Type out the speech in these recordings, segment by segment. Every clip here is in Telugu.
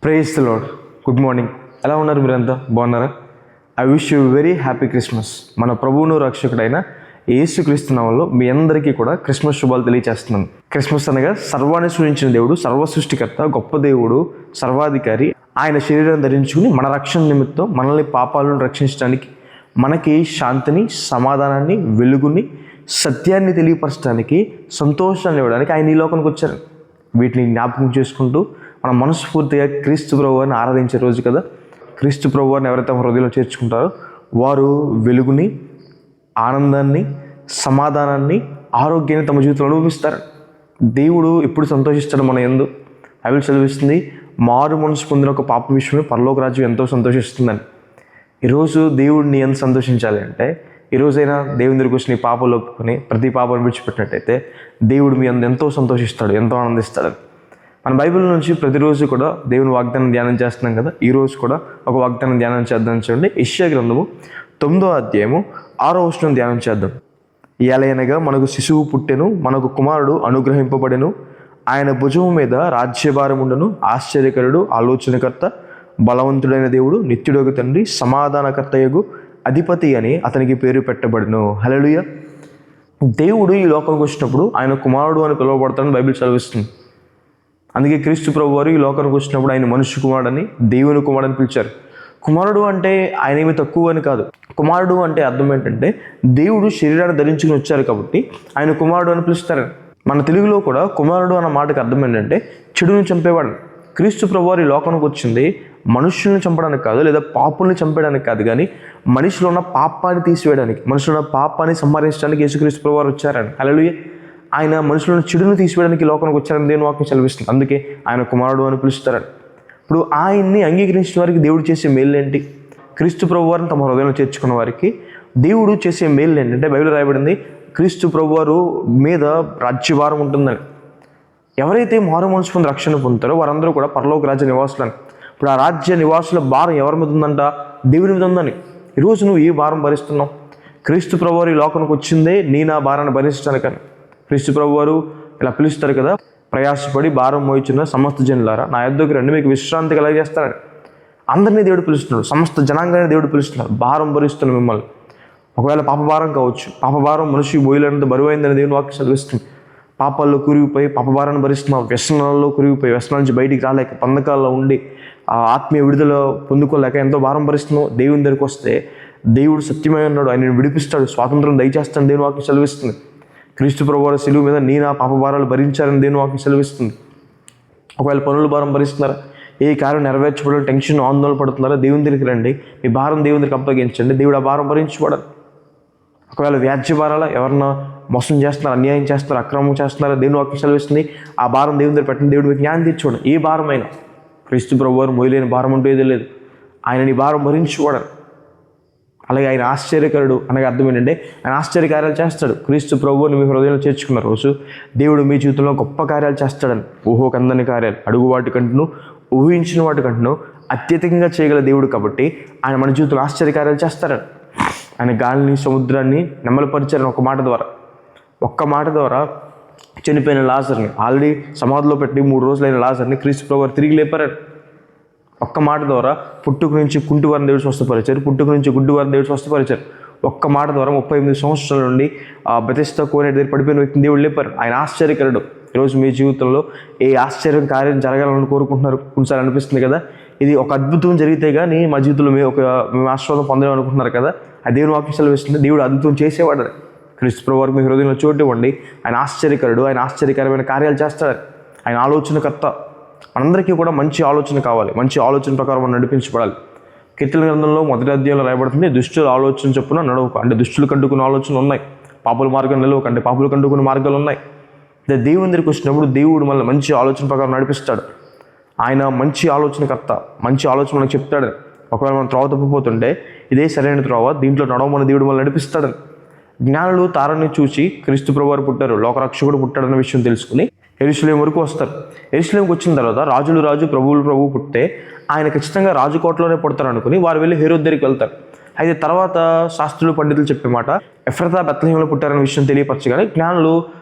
Praise the lord. Good morning. ఎలా ఉన్నారు మీరంతా? బాగున్నారా? I wish you very happy Christmas. మన ప్రభువును రక్షకుడైన యేసుక్రీస్తు నామములో మీ అందరికీ కూడా క్రిస్మస్ శుభాలు తెలియజేస్తున్నాను. క్రిస్మస్ అనగా సర్వాన్ని సృష్టించిన దేవుడు, సర్వ సృష్టికర్త, గొప్ప దేవుడు, సర్వాధికారి. ఆయన శరీరం ధరించుకుని మన రక్షణ నిమిత్తం మనల్ని పాపాలను రక్షించడానికి, మనకి శాంతిని, సమాధానాన్ని, వెలుగుని, సత్యాన్ని తెలియపరచడానికి, సంతోషాన్ని ఇవ్వడానికి ఆయన ఈ లోకానికి వచ్చారు. వీటిని జ్ఞాపకం చేసుకుంటూ మనం మనస్ఫూర్తిగా క్రీస్తు ప్రభువుని ఆరాధించే రోజు కదా. క్రీస్తు ప్రభువుని ఎవరైతే హృదయంలో చేర్చుకుంటారో వారు వెలుగుని, ఆనందాన్ని, సమాధానాన్ని, ఆరోగ్యాన్ని తమ జీవితంలో అనుభవిస్తారు. దేవుడు ఎప్పుడు సంతోషిస్తాడు మన యందు? బైబిల్ చదివిస్తుంది, మారు మనసు పొందిన ఒక పాప విషయమే పరలోక రాజ్యం ఎంతో సంతోషిస్తుందని. ఈరోజు దేవుడిని ఎంత సంతోషించాలి అంటే, ఈరోజైనా దేవుని దగ్గరికి వచ్చి నీ పాపాలు ఒప్పుకొని ప్రతి పాపాన్ని విడిచిపెట్టినట్టయితే దేవుడు మీ అందు ఎంతో సంతోషిస్తాడు, ఎంతో ఆనందిస్తాడు. మన బైబిల్ నుంచి ప్రతిరోజు కూడా దేవుని వాగ్దానం ధ్యానం చేస్తున్నాం కదా. ఈరోజు కూడా ఒక వాగ్దానం ధ్యానం చేద్దాం. చూడండి, యెషయా గ్రంథము 9వ అధ్యాయము 6వ వచనం ధ్యానం చేద్దాం. ఏలయనగా మనకు శిశువు పుట్టెను, మనకు కుమారుడు అనుగ్రహింపబడెను, ఆయన భుజము మీద రాజ్యభారం ఉండెను. ఆశ్చర్యకరుడు, ఆలోచనకర్త, బలవంతుడైన దేవుడు, నిత్యుడగు తండ్రి, సమాధానకర్తయగు అధిపతి అని అతనికి పేరు పెట్టబడును. హల్లెలూయా. దేవుడు ఈ లోకానికి వచ్చినప్పుడు ఆయన కుమారుడు అని పిలువబడతాడని బైబిల్ చదివిస్తుంది. అందుకే క్రీస్తు ప్రభు వారు ఈ లోకానికి వచ్చినప్పుడు ఆయన మనుష్య కుమారుడని, దేవుని కుమారుడని పిలిచారు. కుమారుడు అంటే ఆయన ఏమి తక్కువ అని కాదు. కుమారుడు అంటే అర్థం ఏంటంటే దేవుడు శరీరాన్ని ధరించుకుని వచ్చారు కాబట్టి ఆయన కుమారుడు అని పిలుస్తారు. మన తెలుగులో కూడా కుమారుడు అన్న మాటకి అర్థం ఏంటంటే చెడుని చంపేవాడు. క్రీస్తు ప్రభు వారు ఈ లోకానికి వచ్చింది మనుషుల్ని చంపడానికి కాదు, లేదా పాపుల్ని చంపేయడానికి కాదు, కానీ మనిషిలో ఉన్న పాపాన్ని తీసివేయడానికి, మనుషులో ఉన్న పాపాన్ని సంహరించడానికి యేసుక్రీస్తు ప్రభు వారు వచ్చారని. హల్లెలూయా. ఆయన మనుషులను చెడును తీసివేయడానికి లోకానికి వచ్చారని దేవుని వాక్యం చదివిస్తుంది. అందుకే ఆయన కుమారుడు అని పిలుస్తారని. ఇప్పుడు ఆయన్ని అంగీకరించిన వారికి దేవుడు చేసే మేలు ఏంటి? క్రీస్తు ప్రభు వారిని తమ హృదయంలో చేర్చుకున్న వారికి దేవుడు చేసే మేలు ఏంటంటే బైబిల్ రాయబడింది, క్రీస్తు ప్రభు వారు మీద రాజ్యభారం ఉంటుందని. ఎవరైతే మారు మనసు పొంది రక్షణ పొందుతారో వారందరూ కూడా పరలోక రాజ్య నివాసులని. ఇప్పుడు ఆ రాజ్య నివాసుల భారం ఎవరి మీద ఉందంట? దేవుని మీద ఉందని. ఈరోజు నువ్వు ఏ భారం భరిస్తున్నావు? క్రీస్తు ప్రభు వారు ఈ లోకానికి వచ్చిందే నా భారాన్ని భరించడానికని. క్రీస్తు ప్రభు వారు ఇలా పిలుస్తారు కదా, ప్రయాసపడి భారం మోయిచున్న సమస్త జనులారా నా యొద్దకు రండి, మీకు విశ్రాంతి కలగజేస్తారని. అందరినీ దేవుడు పిలుస్తున్నాడు, సమస్త జనాంగాన్ని దేవుడు పిలుస్తున్నాడు. భారం భరిస్తున్నాడు మిమ్మల్ని. ఒకవేళ పాపభారం కావచ్చు, పాపభారం మనిషి బోయిలంత బరువైందని దేవుని వాక్యం చదివిస్తుంది. పాపాల్లో కురిగిపోయి పాపభారాన్ని భరిస్తున్నావు, వ్యసనాల్లో కురిగిపోయి వ్యసనాల నుంచి బయటికి రాలేక, పందకాల్లో ఉండి ఆత్మీయ విడుదల పొందుకోలేక ఎంతో భారం భరిస్తున్నావు. దేవుని దగ్గరికి వస్తే దేవుడు సత్యమై ఉన్నాడు, ఆయన విడిపిస్తాడు, స్వాతంత్రం దయచేస్తాడు దేవుని వాక్యం చదివిస్తుంది. క్రీస్తు ప్రభు వారు శిలువ మీద నా పాప భారాలు భరించారని దేవుని వాక్యం సెలవిస్తుంది. ఒకవేళ పనుల భారం భరిస్తున్నారా, ఏ కార్యం నెరవేర్చబడాలి టెన్షన్ ఆందోళన పడుతున్నారా, దేవుని దగ్గరికి రండి, మీ భారం దేవుని దగ్గరికి అప్పగించండి, దేవుడు ఆ భారం భరించబడాలి. ఒకవేళ వ్యాజ్య భారాల ఎవరన్నా మోసం చేస్తున్నారు, అన్యాయం చేస్తున్నారు, అక్రమం చేస్తున్నారా, దేవుని వాక్యం సెలవిస్తుంది, ఆ భారం దేవుని దగ్గర పెట్టండి, దేవుడు మీకు న్యాయం తీర్చుకోండి. ఏ భారమైనా క్రీస్తు ప్రభు వారు మోయలేని భారం అంటూ ఏదీ లేదు. ఆయన నీ భారం భరించుకోవడం. అలాగే ఆయన ఆశ్చర్యకరుడు అనగా అర్థం ఏంటంటే ఆయన ఆశ్చర్యకార్యాలు చేస్తాడు. క్రీస్తు ప్రభువుని మీ హృదయంలో చేర్చుకున్న రోజు దేవుడు మీ జీవితంలో గొప్ప కార్యాలు చేస్తాడని. ఊహకందని కార్యాలు, అడుగు వాటి కంటును, ఊహించిన వాటి కంటును అత్యధికంగా చేయగల దేవుడు కాబట్టి ఆయన మన జీవితంలో ఆశ్చర్యకార్యాలు చేస్తాడని. ఆయన గాలిని, సముద్రాన్ని నెమ్మలపరిచారని ఒక్క మాట ద్వారా చనిపోయిన లాజర్ని, ఆల్రెడీ సమాధిలో పెట్టి 3 రోజులైన లాజర్ని క్రీస్తు ప్రభువు తిరిగి లేపారని. ఒక్క మాట ద్వారా పుట్టుక నుంచి కుంటి వారిని దేవుడు స్వస్థపరిచారు, పుట్టుక నుంచి గుడ్డి వారిని దేవుడు స్వస్థపరిచారు. ఒక్క మాట ద్వారా 38 సంవత్సరాల నుండి బెతెస్దా కోనేటి దగ్గర పడిపోయిన వ్యక్తిని దేవుడు లేపారు. ఆయన ఆశ్చర్యకరుడు. ఈరోజు మీ జీవితంలో ఏ ఆశ్చర్యం కార్యం జరగాలని కోరుకుంటున్నారు? కొన్నిసార్లు అనిపిస్తుంది కదా, ఇది ఒక అద్భుతం జరిగితే కానీ మా జీవితంలో మేము ఆశీర్వాదం పొందాలని అనుకుంటున్నారు కదా. ఆ దేవుని వాక్యం సెలవిస్తుంది, దేవుడు అద్భుతం చేసేవాడు. క్రీస్తు ప్రభు వారికి మీ హృదయంలో చోటు ఇవ్వండి. ఆయన ఆశ్చర్యకరుడు, ఆయన ఆశ్చర్యకరమైన కార్యాలు చేస్తాడు. ఆయన ఆలోచనకర్త. మనందరికీ కూడా మంచి ఆలోచన కావాలి, మంచి ఆలోచన ప్రకారం మనం నడిపించబడాలి. కీర్తన గ్రంథంలో 1వ అధ్యాయంలో రాయబడుతుంది, దుష్టుల ఆలోచన చొప్పున నడవకు. అంటే దుష్టులు కంటుకున్న ఆలోచనలు ఉన్నాయి, పాపుల మార్గం నిలవకంటే పాపులు కంటుకున్న మార్గాలు ఉన్నాయి. దేవుని దగ్గరికి వచ్చినప్పుడు దేవుడు మనల్ని మంచి ఆలోచన ప్రకారం నడిపిస్తాడు. ఆయన మంచి ఆలోచనకర్త, మంచి ఆలోచన మనకు చెప్తాడు. ఒకవేళ మనం త్రోవ తప్పిపోతుంటే ఇదే సరైన త్రోవ, దీంట్లో నడవమని దేవుడు మనల్ని నడిపిస్తాడు. జ్ఞానులు తారని చూసి క్రీస్తు ప్రభు వారు పుట్టారు, లోకరక్షకుడు పుట్టాడన్న విషయం తెలుసుకుని యెరూషలేము వరకు వస్తారు. యెరూషలేముకి వచ్చిన తర్వాత రాజులు రాజు, ప్రభువులు ప్రభువు పుట్టే ఆయన ఖచ్చితంగా రాజుకోటలోనే పుడతారు అనుకుని వారు వెళ్ళి హేరోదు దగ్గరికి వెళ్తారు. అయితే తర్వాత శాస్త్రులు, పండితులు చెప్పే మాట ఎఫ్రాతా బెత్లెహేములో పుట్టారనే విషయం తెలియపరచగానే జ్ఞానులు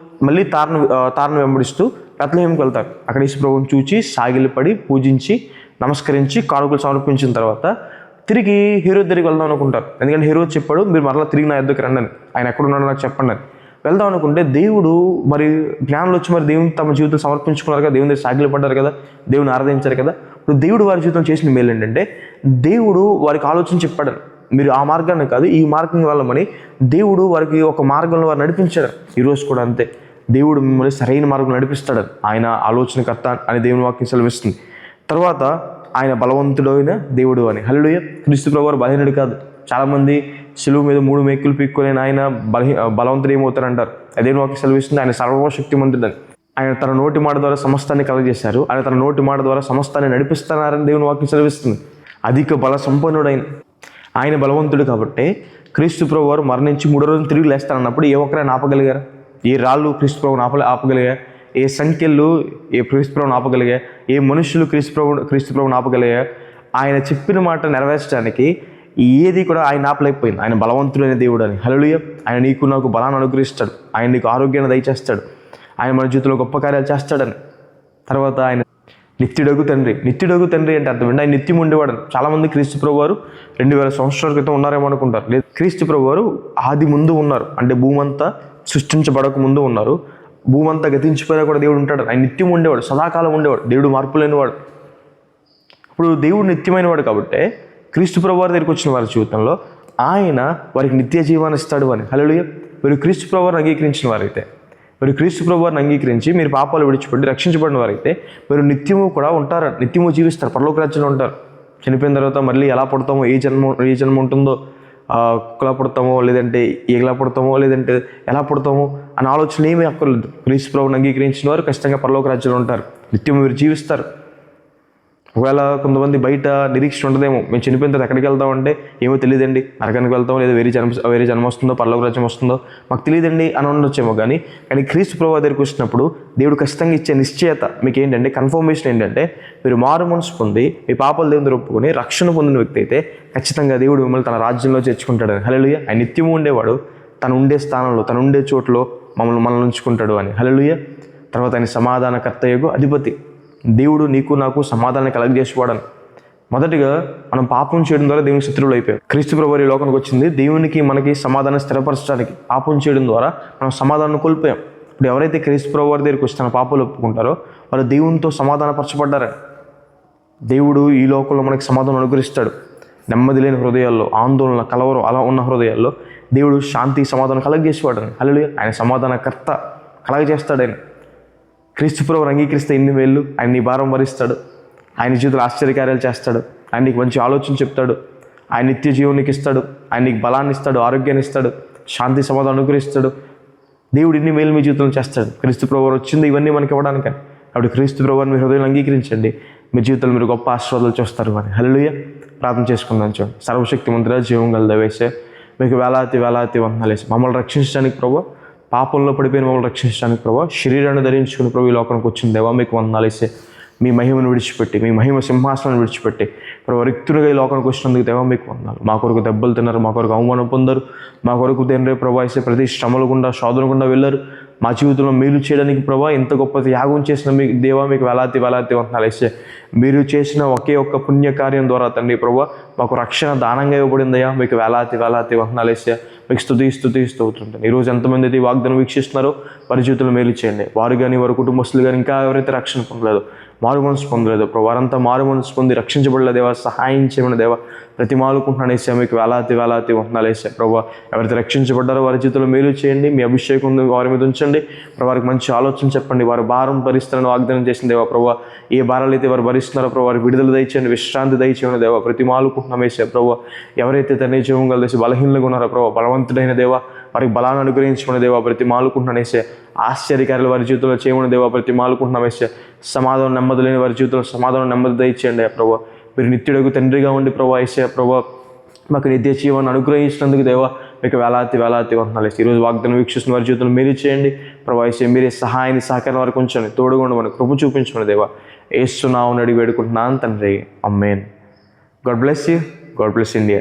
మళ్ళీ తారను వెంబడిస్తూ బెత్లెహేంకి వెళ్తారు. అక్కడ యేసు ప్రభువుని చూచి సాగిలపడి పూజించి నమస్కరించి కానుకలు సమర్పించిన తర్వాత తిరిగి హేరోదు దగ్గరికి వెళ్దాం అనుకుంటారు. ఎందుకంటే హేరోదు చెప్పాడు, మీరు మరలా తిరిగి నా యొద్దకు రండి అని. ఆయన ఎక్కడున్నాడో నాకు చెప్పండి అని. వెళ్దాం అనుకుంటే దేవుడు మరి జ్ఞానులు వచ్చి మరి దేవుని తమ జీవితం సమర్పించుకున్నారు కదా, దేవుని దగ్గర సాగిలు పడ్డారు కదా, దేవుని ఆరాధించారు కదా. ఇప్పుడు దేవుడు వారి జీవితం చేసిన మేలు ఏంటంటే దేవుడు వారికి ఆలోచన చెప్పాడు, మీరు ఆ మార్గాన్ని కాదు ఈ మార్గం వెళ్ళమని దేవుడు వారికి ఒక మార్గంలో వారు నడిపించాడు. ఈరోజు కూడా అంతే, దేవుడు మిమ్మల్ని సరైన మార్గం నడిపిస్తాడు. ఆయన ఆలోచనకర్త అని దేవుని వాక్యం సెలవిస్తుంది. తర్వాత ఆయన బలవంతుడైన దేవుడు అని. హల్లెలూయా. క్రీస్తు ప్రభువు బలహీనుడు కాదు. చాలామంది శిలువ మీద 3 మేకులు పీక్కొని ఆయన బలవంతుడు ఏమవుతారంటారు. దేవుని వాక్యం సెలవిస్తుంది ఆయన సర్వశక్తిమంతుడని. ఆయన తన నోటి మాట ద్వారా సమస్తాన్ని కలగజేశారు. ఆయన తన నోటి మాట ద్వారా సమస్తాన్ని నడిపిస్తున్నారని దేవుని వాక్యం సెలవిస్తుంది. అధిక బల సంపన్నుడైన ఆయన బలవంతుడు కాబట్టి క్రీస్తు ప్రభు వారు మరణించి 3వ రోజున తిరిగి లేస్తానన్నప్పుడు ఏ ఒక్కరైనా ఆపగలిగారు? ఏ రాళ్ళు క్రీస్తు ప్రభువుని ఆపగలిగా? ఏ సంఖ్యలు క్రీస్తు ప్రభువుని ఆపగలిగా? ఏ మనుషులు క్రీస్తు ప్రభువుని ఆపగలిగా? ఆయన చెప్పిన మాట నెరవేర్చడానికి ఏది కూడా ఆయన ఆపలేకపోయింది. ఆయన బలవంతుడైన దేవుడు అని. హల్లెలూయా. ఆయన నీకు నాకు బలాన్ని అనుగ్రహిస్తాడు. ఆయన నీకు ఆరోగ్యాన్ని దయచేస్తాడు. ఆయన మన జీవితంలో గొప్ప కార్యాలు చేస్తాడని. తర్వాత ఆయన నిత్యుడగు తండ్రి. నిత్యుడగు తండ్రి అంటే అర్థం ఏంటి? ఆయన నిత్యం ఉండేవాడు. చాలామంది క్రీస్తు ప్రభు వారు 2000 సంవత్సరాల క్రితం ఉన్నారేమో అనుకుంటారు. లేదు, క్రీస్తు ప్రభు వారు ఆది ముందు ఉన్నారు. అంటే భూమంతా సృష్టించబడక ముందు ఉన్నారు. భూమంతా గతించిపోయినా కూడా దేవుడు ఉంటాడు. ఆయన నిత్యం ఉండేవాడు, సదాకాలం ఉండేవాడు. దేవుడు మార్పు లేనివాడు. ఇప్పుడు దేవుడు నిత్యమైన వాడు కాబట్టి క్రీస్తు ప్రభు వారి దగ్గరికి వచ్చిన వారి జీవితంలో ఆయన వారికి నిత్య జీవాన్ని ఇస్తాడు అని. హల్లెలూయా. మీరు క్రీస్తు ప్రభు వారిని అంగీకరించిన వారైతే, మీరు క్రీస్తు ప్రభు వారిని అంగీకరించి మీరు పాపాలు విడిచిపెట్టి రక్షించబడిన వారైతే మీరు నిత్యము కూడా ఉంటారు, నిత్యము జీవిస్తారు, పరలోక రాజ్యంలో ఉంటారు. చనిపోయిన తర్వాత మళ్ళీ ఎలా పుడతామో, ఏ జన్మ ఉంటుందో, కుక్కలా పుడతామో లేదంటే ఏగలా పుడతామో లేదంటే ఎలా పుడతామో అనే ఆలోచన ఏమీ అక్కర్లేదు. క్రీస్తు ప్రభువుని అంగీకరించిన వారు ఖచ్చితంగా పరలోక రాజ్యంలో ఉంటారు, నిత్యం మీరు జీవిస్తారు. ఒకవేళ కొంతమంది బయట నిరీక్షణ ఉండదేమో, మేము చనిపోయిన తర్వాత ఎక్కడికి వెళ్తామంటే ఏమో తెలియదండి, నరకానికి వెళ్తామో లేదా వేరే జన్మ వస్తుందో పరలోక రాజ్యం వస్తుందో మాకు తెలియదండి అని ఉండొచ్చేమో. కానీ క్రీస్తు ప్రభువు దగ్గరికి వచ్చినప్పుడు దేవుడు ఖచ్చితంగా ఇచ్చే నిశ్చయత మీకు ఏంటంటే, కన్ఫర్మేషన్ ఏంటంటే, మీరు మారు మనసు పొంది మీ పాపాలు దేవుని ఒప్పుకొని రక్షణ పొందిన వ్యక్తి అయితే ఖచ్చితంగా దేవుడు మిమ్మల్ని తన రాజ్యంలో చేర్చుకుంటాడని. హల్లెలూయా. ఆయన నిత్యము ఉండేవాడు, తను ఉండే స్థానంలో తను ఉండే చోటులో మనల్ని ఉంచుకుంటాడు అని. హల్లెలూయా. తర్వాత ఆయన సమాధానకర్తయగు అధిపతి. దేవుడు నీకు నాకు సమాధానం కలగజేసేవాడని. మొదటిగా మనం పాపం చేయడం ద్వారా దేవునికి శత్రువులు అయిపోయాం. క్రీస్తు ప్రభువు ఈ లోకానికి వచ్చింది దేవునికి మనకి సమాధానం స్థిరపరచడానికి. పాపం చేయడం ద్వారా మనం సమాధానం కోల్పోయాం. ఇప్పుడు ఎవరైతే క్రీస్తు ప్రభువు వారి దగ్గరికి వచ్చి తన పాపాలు ఒప్పుకుంటారో వాళ్ళు దేవునితో సమాధానపరచబడ్డారని. దేవుడు ఈ లోకంలో మనకి సమాధానం అనుగ్రహిస్తాడు. నెమ్మది లేని హృదయాల్లో, ఆందోళన, కలవరం అలా ఉన్న హృదయాల్లో దేవుడు శాంతి సమాధానం కలగజేసేవాడని. హల్లెలూయా. ఆయన సమాధానకర్త, కలగజేస్తాడని. క్రీస్తు ప్రభువుని అంగీకరిస్తే ఎన్ని వేళ్ళు, ఆయన నీ భారం భరిస్తాడు, ఆయన జీవితంలో ఆశ్చర్యకార్యాలు చేస్తాడు, ఆయన నీకు మంచి ఆలోచన చెప్తాడు, ఆయన నిత్య జీవునికి ఇస్తాడు, ఆయన నీకు బలాన్ని ఇస్తాడు, ఆరోగ్యాన్ని ఇస్తాడు, శాంతి సమాధానం అనుగ్రహిస్తాడు. దేవుడు ఇన్ని మేలు మీ జీవితంలో చేస్తాడు. క్రీస్తు ప్రభువు వచ్చింది ఇవన్నీ మనకి ఇవ్వడానికని. అప్పుడు క్రీస్తు ప్రభువుని మీ హృదయంలో అంగీకరించండి, మీ జీవితంలో మీరు గొప్ప ఆశీర్వాదాలు చూస్తారు అని. హల్లెలూయా. ప్రార్థన చేసుకుందాం. చూడండి. సర్వశక్తిమంతుడా, జీవం గల దయవేసే మీకు వేలాది వందనాలు వేసి మమ్మల్ని రక్షించడానికి ప్రభు, పాపంలో పడిపోయిన మమ్మల్ని రక్షించడానికి ప్రభావ, శరీరాన్ని ధరించుకుని ప్రభు ఈ లోకానికి వచ్చిన దేవా మీకు వందనాలు వేసే, మీ మహిమను విడిచిపెట్టి, మీ మహిమ సింహాసనాన్ని విడిచిపెట్టి ప్రభు రిక్తులుగా ఈ లోకానికి వచ్చినందుకు దేవా మీకు వందనాలు. మా కొరకు దెబ్బలు తిన్నారు, మా కొరకు అవమానం పొందారు, మా కొరకు తండ్రి ప్రభు వేసే ప్రతి శ్రమల గుండా శోధన గుండా వెళ్ళారు. మా జీవితంలో మేలు చేయడానికి ప్రభా ఇంత గొప్ప త్యాగం చేసిన మీకు దేవా మీకు వేలాది వందనాలు వేసే, మీరు చేసిన ఒకే ఒక్క పుణ్యకార్యం ద్వారా తండ్రి ప్రభా మాకు రక్షణ దానంగా ఇవ్వబడిందయ్యా, మీకు వేలాది వందనాలు వేసే, మీకు స్తుతిస్తూ అవుతుంటాను. ఈరోజు ఎంతమంది అయితే ఈ వాగ్దానం వీక్షిస్తున్నారో వారి జీవితంలో మేలు చేయండి. వారు కానీ వారి కుటుంబస్తులు కానీ ఇంకా ఎవరైతే రక్షణ పొందలేదో, మారు మనసు పొందలేదు ప్రభు, వారంతా మారు మనసు పొంది రక్షించబడలే దేవా, సహాయం చేయమని దేవా ప్రతి మాలుకుంటున్నాను వేసా, మీకు వేలాది వందనాలు వేసా ప్రభు. ఎవరైతే రక్షించబడ్డారో వారి జీవితంలో మేలు చేయండి, మీ అభిషేకం వారి మీద ఉంచండి ప్రభు. వారికి మంచి ఆలోచన చెప్పండి, వారు భారం భరిస్తారని వాగ్దానం చేసిన దేవా ప్రభు. ఏ భారాలు అయితే వారు భరిస్తున్నారో ప్రభు వారికి విడుదల దయచేయండి, విశ్రాంతి దయచేయండి దేవా. ప్రతి మాలుకుంటున్నాం వేసా ప్రభు. ఎవరైతే తండ్రి జీవం కలిసి బలహీనలుగా ఉన్నారో ప్రభు, బలవంతుడైన దేవా వారికి బలాన్ని అనుగ్రహించమని దేవా ప్రతి మాలుకుంటున్నాను వేసే, ఆశ్చర్యకార్యాలు వారి జీవితంలో చేయమని దేవా ప్రతి మాలుకుంటున్నాం వేసే, సమాధానం నెమ్మది లేని వారి జీవితంలో సమాధానం నెమ్మది దయచేయండి ప్రభు. మీరు నిత్యుడకు తండ్రిగా ఉండి ప్రభు వేసే ప్రభు మాకు నిత్య జీవాన్ని అనుగ్రహించినందుకు దేవా మీకు వేలాది వందనాలు వేసి, ఈరోజు వాగ్దానం వీక్షిస్తున్న వారి జీవితంలో మీరు చేయండి ప్రభు వేసే, మీరే సహాయాన్ని సహకారం వారికి ఉంచండి, తోడుగా ఉండమని కృప చూపించమని దేవా యేసు నామమున అడిగి వేడుకుంటున్నాను తండ్రి. Amen. God bless you. God bless India.